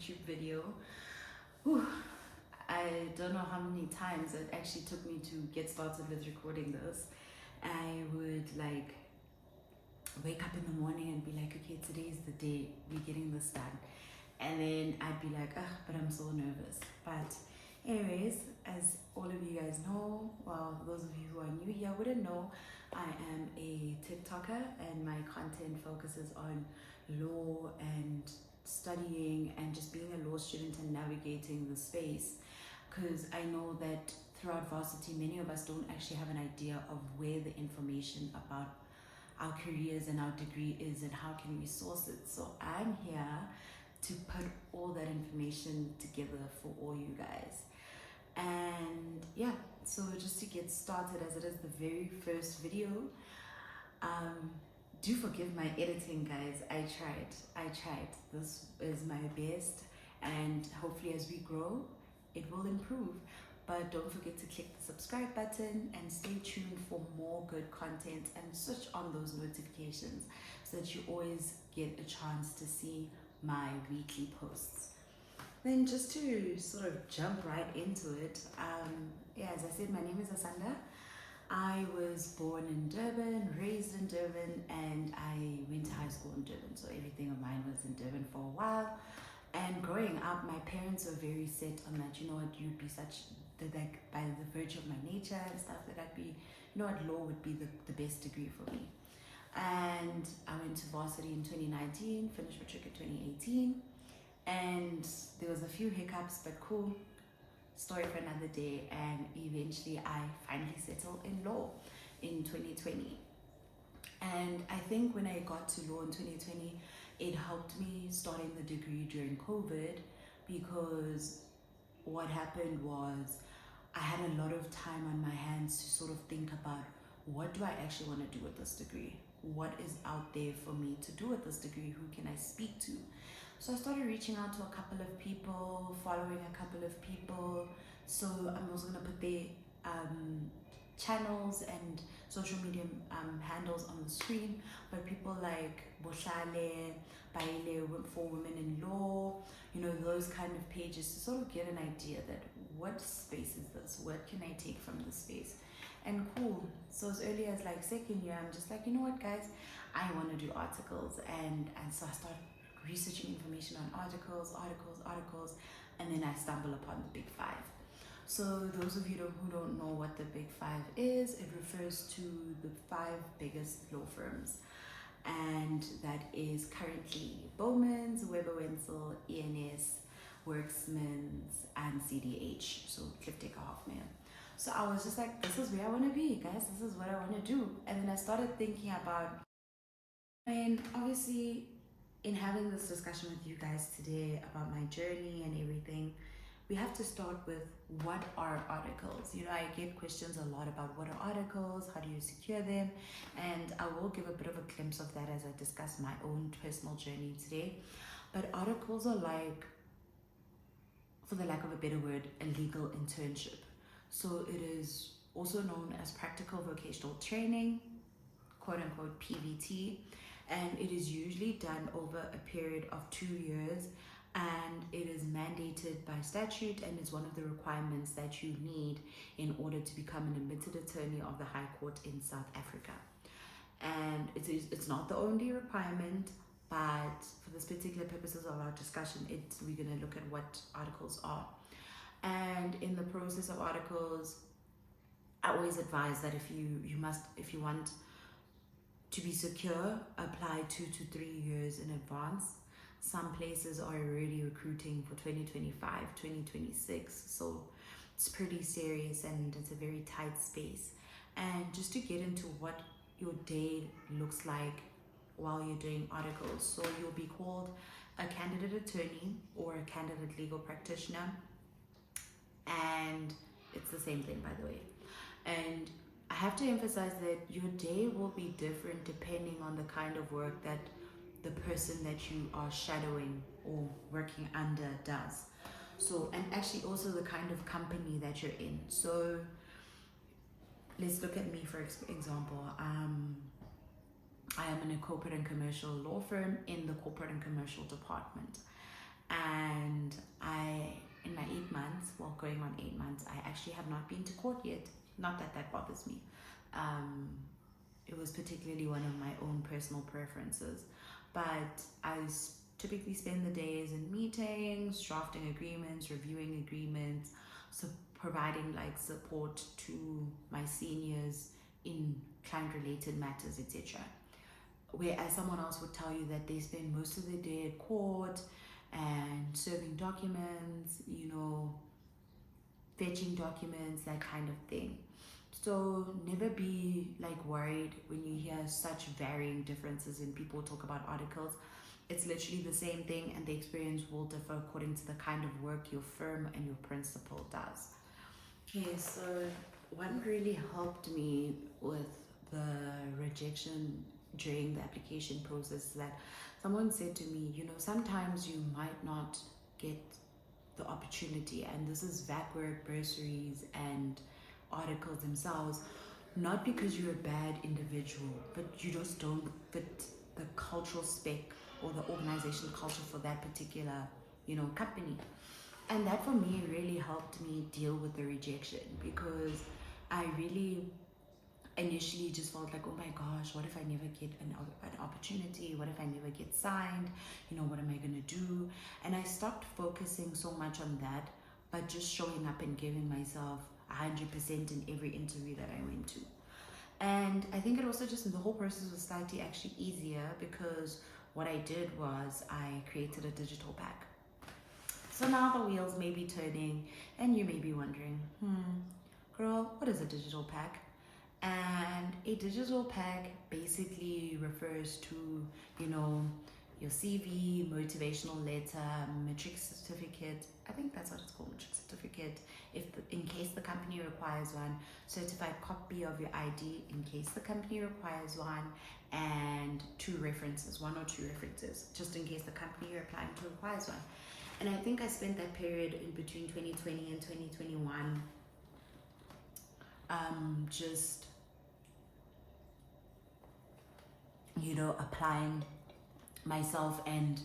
YouTube video. Whew, I don't know how many times it actually took me to get started with recording this. I would like wake up in the morning and be like, okay, today is the day we're getting this done. And then I'd be like, but I'm so nervous. But anyways, as all of you guys know, well, those of you who are new here wouldn't know, I am a TikToker and my content focuses on law and studying and just being a law student and navigating the space. Because I know that throughout varsity, many of us don't actually have an idea of where the information about our careers and our degree is and how can we source it. So I'm here to put all that information together for all you guys. And yeah, so just to get started, as it is the very first video, do forgive my editing, guys. I tried. This is my best, and hopefully as we grow, it will improve. But don't forget to click the subscribe button and stay tuned for more good content and switch on those notifications so that you always get a chance to see my weekly posts. Then just to sort of jump right into it, as I said, my name is Asanda. I was born in Durban, raised in Durban, and I went to high school in Durban, so everything of mine was in Durban for a while. And growing up, my parents were very set on that, you know what, you'd be like by the virtue of my nature and stuff, that I'd be, you know what, law would be the best degree for me. And I went to varsity in 2019, finished matric in 2018, and there was a few hiccups, but cool, story for another day. And eventually I finally settled in law in 2020. And I think when I got to law in 2020, it helped me starting the degree during COVID, because what happened was I had a lot of time on my hands to sort of think about, what do I actually want to do with this degree? What is out there for me to do with this degree? Who can I speak to? So I started reaching out to a couple of people, following a couple of people. So I'm also going to put their channels and social media handles on the screen, but people like Boshale, Baile for Women in Law, you know, those kind of pages, to sort of get an idea that what space is this? What can I take from this space? And cool. So as early as like second year, I'm just like, you know what, guys, I want to do articles, and so I started researching information on articles, and then I stumble upon the Big Five. So those of you who don't know what the Big Five is, it refers to the 5 biggest law firms, and that is currently Bowman's, Weber Wenzel, ENS, Worksmans, and CDH, so Clifton Hoffman. So I was just like, this is where I want to be, guys. This is what I want to do. And then I started thinking about, and obviously in having this discussion with you guys today about my journey and everything, we have to start with, what are articles? You know, I get questions a lot about what are articles, how do you secure them? And I will give a bit of a glimpse of that as I discuss my own personal journey today. But articles are like, for the lack of a better word, a legal internship. So it is also known as practical vocational training, quote unquote PVT, and it is usually done over a period of 2 years, and it is mandated by statute and is one of the requirements that you need in order to become an admitted attorney of the High Court in South Africa. And it's not the only requirement, but for this particular purposes of our discussion, we're going to look at what articles are. And in the process of articles, I always advise that if you want to be secure, apply 2 to 3 years in advance. Some places are already recruiting for 2025, 2026. So it's pretty serious and it's a very tight space. And just to get into what your day looks like while you're doing articles. So you'll be called a candidate attorney or a candidate legal practitioner. And it's the same thing, by the way. And I have to emphasize that your day will be different depending on the kind of work that the person that you are shadowing or working under does. So, and actually also the kind of company that you're in. So let's look at me, for example. I am in a corporate and commercial law firm in the corporate and commercial department. And in my 8 months, well, going on 8 months, I actually have not been to court yet. Not that that bothers me. Um, it was particularly one of my own personal preferences. But typically spend the days in meetings, drafting agreements, reviewing agreements, so providing like support to my seniors in client related matters, etc. Whereas someone else would tell you that they spend most of their day at court and serving documents, fetching documents, that kind of thing. So never be like worried when you hear such varying differences in people talk about articles. It's literally the same thing, and the experience will differ according to the kind of work your firm and your principal does. Okay, so what really helped me with the rejection during the application process is that someone said to me, sometimes you might not get the opportunity, and this is VAC work, bursaries, and articles themselves, not because you're a bad individual, but you just don't fit the cultural spec or the organizational culture for that particular, company. And that for me really helped me deal with the rejection, because I really initially just felt like, oh my gosh, what if I never get an opportunity? What if I never get signed? What am I going to do? And I stopped focusing so much on that, but just showing up and giving myself 100% in every interview that I went to. And I think it also just, the whole process was slightly actually easier, because what I did was I created a digital pack. So now the wheels may be turning, and you may be wondering, girl, what is a digital pack? And a digital pack basically refers to, your CV, motivational letter, matric certificate. I think that's what it's called, matric certificate. In case the company requires one, certified copy of your ID in case the company requires one, and one or two references, just in case the company you're applying to requires one. And I think I spent that period in between 2020 and 2021 just applying myself and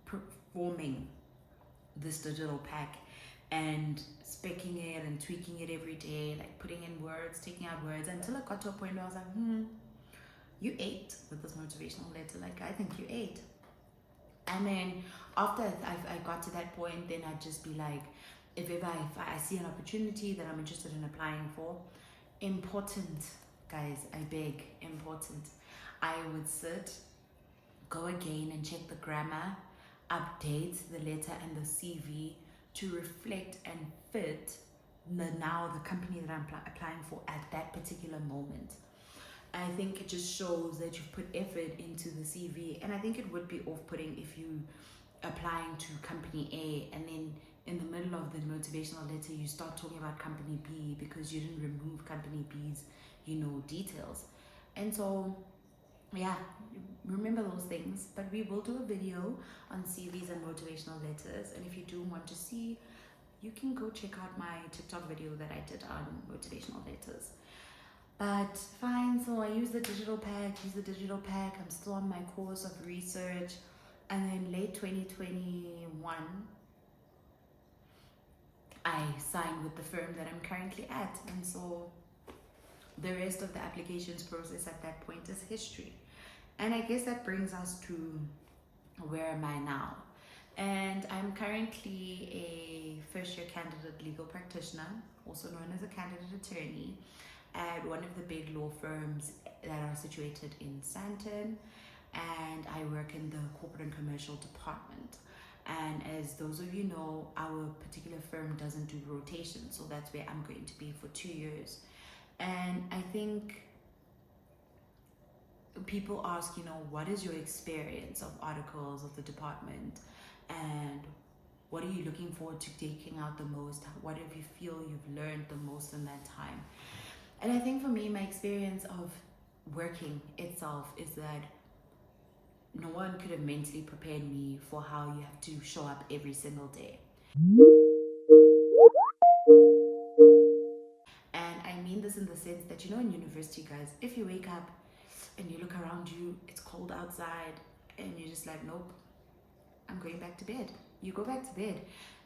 performing this digital pack and specking it and tweaking it every day, like putting in words, taking out words, until it got to a point where I was like, you ate with this motivational letter. Like, I think you ate. And then after I got to that point, then I'd just be like, if I see an opportunity that I'm interested in applying for, important, guys, I beg, important, I would sit, go again and check the grammar, update the letter and the CV to reflect and fit the company that I'm applying for at that particular moment. I think it just shows that you've put effort into the CV, and I think it would be off-putting if you applying to company A and then in the middle of the motivational letter you start talking about company B because you didn't remove company B's, details. And so, yeah, remember those things. But we will do a video on CVs and motivational letters, and if you do want to see, you can go check out my TikTok video that I did on motivational letters. But fine, so I use the digital pack. I'm still on my course of research. And then late 2021, I signed with the firm that I'm currently at. And so the rest of the applications process at that point is history. And I guess that brings us to where am I now? And I'm currently a first-year candidate legal practitioner, also known as a candidate attorney, at one of the big law firms that are situated in Sandton, and I work in the corporate and commercial department. And as those of you know, our particular firm doesn't do rotation, so that's where I'm going to be for 2 years. And I think people ask, what is your experience of articles of the department, and what are you looking forward to taking out the most? What have you feel you've learned the most in that time? And I think for me, my experience of working itself is that no one could have mentally prepared me for how you have to show up every single day. And I mean this in the sense that, in university, guys, if you wake up and you look around you, it's cold outside, and you're just like, nope, I'm going back to bed. You go back to bed.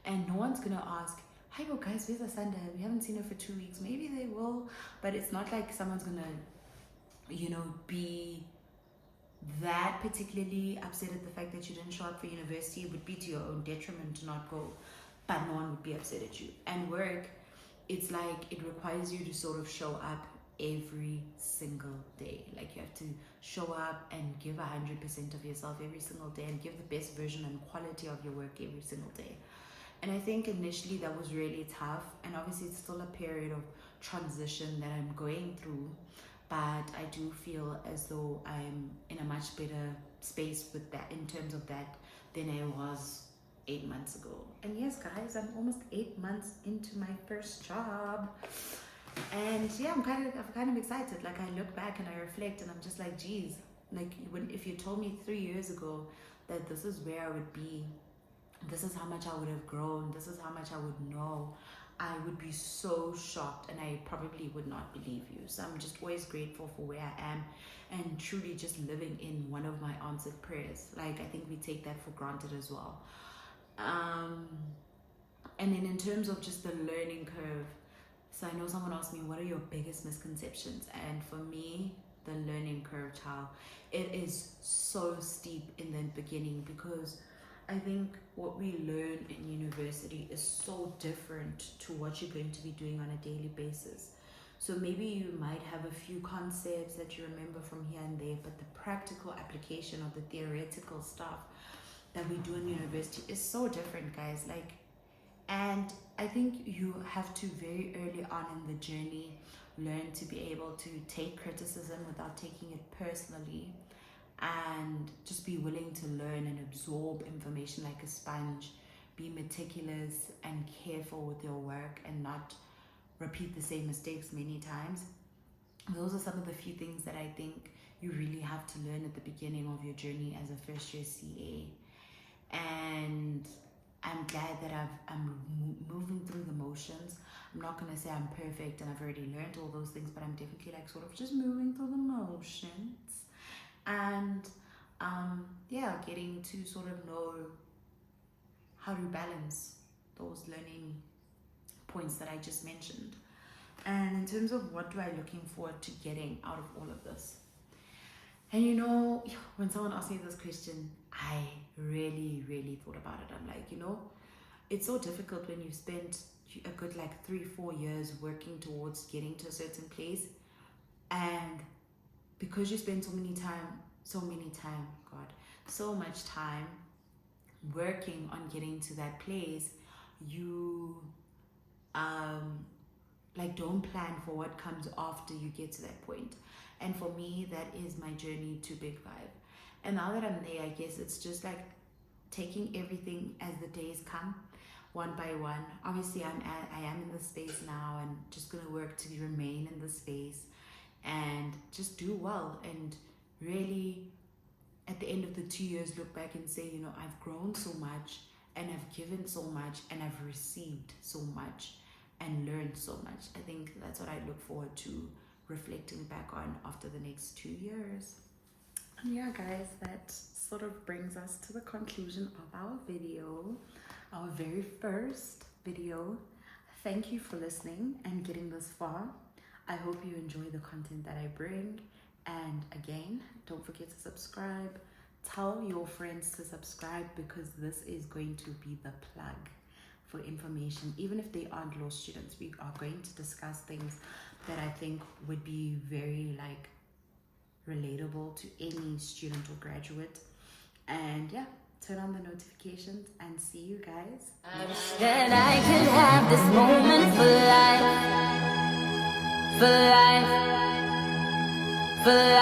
And no one's going to ask, hi, well, guys, where's Asanda? We haven't seen her for 2 weeks. Maybe they will. But it's not like someone's going to, be that particularly upset at the fact that you didn't show up for university. It would be to your own detriment to not go. But no one would be upset at you. And work, it's like it requires you to sort of show up every single day. Like you have to show up and give 100% of yourself every single day and give the best version and quality of your work every single day. And I think initially that was really tough, and obviously it's still a period of transition that I'm going through, but I do feel as though I'm in a much better space with that in terms of that than I was 8 months ago. And yes, guys, I'm almost 8 months into my first job. And yeah, I'm kind of excited. Like I look back and I reflect and I'm just like, geez, like if you told me 3 years ago that this is where I would be, this is how much I would have grown, this is how much I would know, I would be so shocked and I probably would not believe you. So I'm just always grateful for where I am and truly just living in one of my answered prayers. Like I think we take that for granted as well. And then in terms of just the learning curve, so I know someone asked me, what are your biggest misconceptions? And for me, the learning curve, child, it is so steep in the beginning because I think what we learn in university is so different to what you're going to be doing on a daily basis. So maybe you might have a few concepts that you remember from here and there, but the practical application of the theoretical stuff that we do in university is so different, guys. And I think you have to very early on in the journey learn to be able to take criticism without taking it personally, and just be willing to learn and absorb information like a sponge. Be meticulous and careful with your work and not repeat the same mistakes many times. Those are some of the few things that I think you really have to learn at the beginning of your journey as a first year CA. And I'm glad that I'm moving through the motions. I'm not going to say I'm perfect and I've already learned all those things, but I'm definitely like sort of just moving through the motions. And getting to sort of know how to balance those learning points that I just mentioned. And in terms of what do I looking forward to getting out of all of this? And when someone asked me this question, I really, really thought about it. I'm like, it's so difficult when you spent a good 3-4 years working towards getting to a certain place, and because you spend so much time working on getting to that place, you don't plan for what comes after you get to that point. And for me, that is my journey to Big 5. And now that I'm there, I guess it's just taking everything as the days come, one by one. Obviously, I am in the space now and just going to work to remain in the space and just do well. And really, at the end of the 2 years, look back and say, I've grown so much and I've given so much and I've received so much and learned so much. I think that's what I look forward to reflecting back on after the next 2 years. And yeah, guys, that sort of brings us to the conclusion of our video, our very first video. Thank you for listening and getting this far. I hope you enjoy the content that I bring. And again, don't forget to subscribe. Tell your friends to subscribe because this is going to be the plug for information. Even if they aren't law students, we are going to discuss things that I think would be very relatable to any student or graduate. And yeah, turn on the notifications and see you guys. That I could have this moment for life, for life, for life.